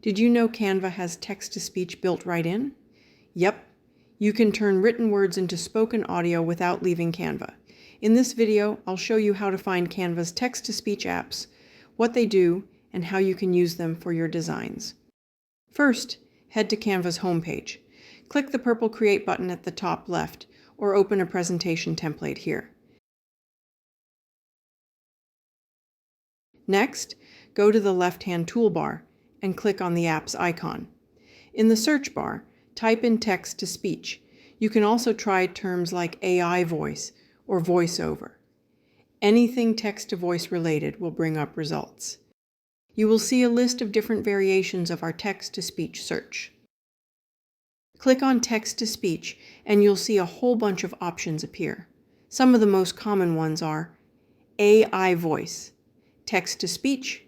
Did you know Canva has text-to-speech built right in? Yep, you can turn written words into spoken audio without leaving Canva. In this video, I'll show you how to find Canva's text-to-speech apps, what they do, and how you can use them for your designs. First, head to Canva's homepage. Click the purple Create button at the top left, or open a presentation template here. Next, go to the left-hand toolbar and click on the app's icon. In the search bar, type in text-to-speech. You can also try terms like AI voice or voiceover. Anything text-to-voice related will bring up results. You will see a list of different variations of our text-to-speech search. Click on text-to-speech and you'll see a whole bunch of options appear. Some of the most common ones are AI voice, text-to-speech,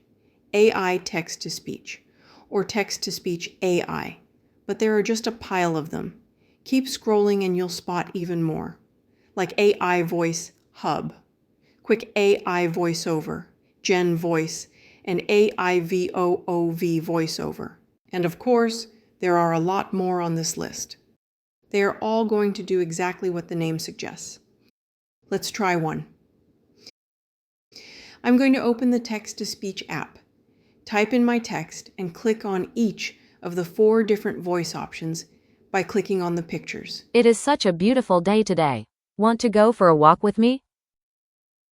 AI text-to-speech, or text-to-speech AI, but there are just a pile of them. Keep scrolling and you'll spot even more, like AI Voice Hub, Quick AI Voiceover, Gen Voice, and AI VOOV Voiceover. And of course, there are a lot more on this list. They are all going to do exactly what the name suggests. Let's try one. I'm going to open the text-to-speech app. Type in my text and click on each of the 4 different voice options by clicking on the pictures. It is such a beautiful day today. Want to go for a walk with me?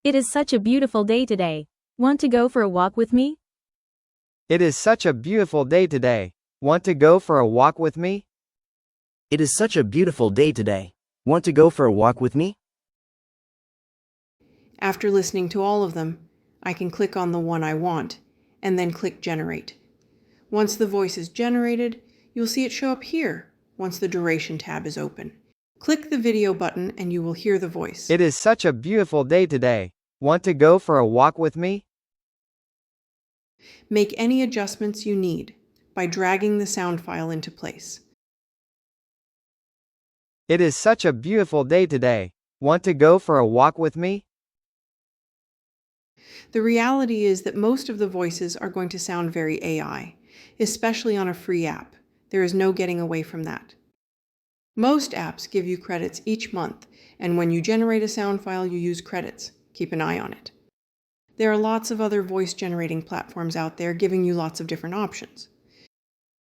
It is such a beautiful day today. Want to go for a walk with me? It is such a beautiful day today. Want to go for a walk with me? It is such a beautiful day today. Want to go for a walk with me? After listening to all of them, I can click on the one I want and then click Generate. Once the voice is generated, you'll see it show up here once the Duration tab is open. Click the video button and you will hear the voice. It is such a beautiful day today. Want to go for a walk with me? Make any adjustments you need by dragging the sound file into place. It is such a beautiful day today. Want to go for a walk with me? The reality is that most of the voices are going to sound very AI, especially on a free app. There is no getting away from that. Most apps give you credits each month, and when you generate a sound file, you use credits. Keep an eye on it. There are lots of other voice-generating platforms out there giving you lots of different options.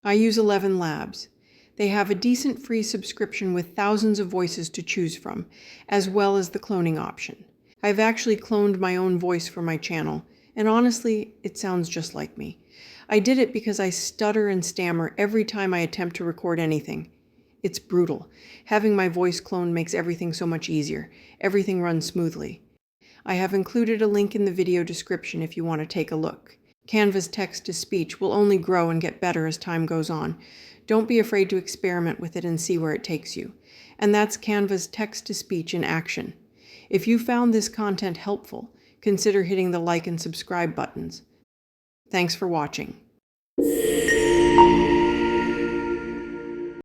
I use 11 Labs. They have a decent free subscription with thousands of voices to choose from, as well as the cloning option. I've actually cloned my own voice for my channel, and honestly, it sounds just like me. I did it because I stutter and stammer every time I attempt to record anything. It's brutal. Having my voice cloned makes everything so much easier. Everything runs smoothly. I have included a link in the video description if you want to take a look. Canva's text-to-speech will only grow and get better as time goes on. Don't be afraid to experiment with it and see where it takes you. And that's Canva's text-to-speech in action. If you found this content helpful, consider hitting the like and subscribe buttons. Thanks for watching.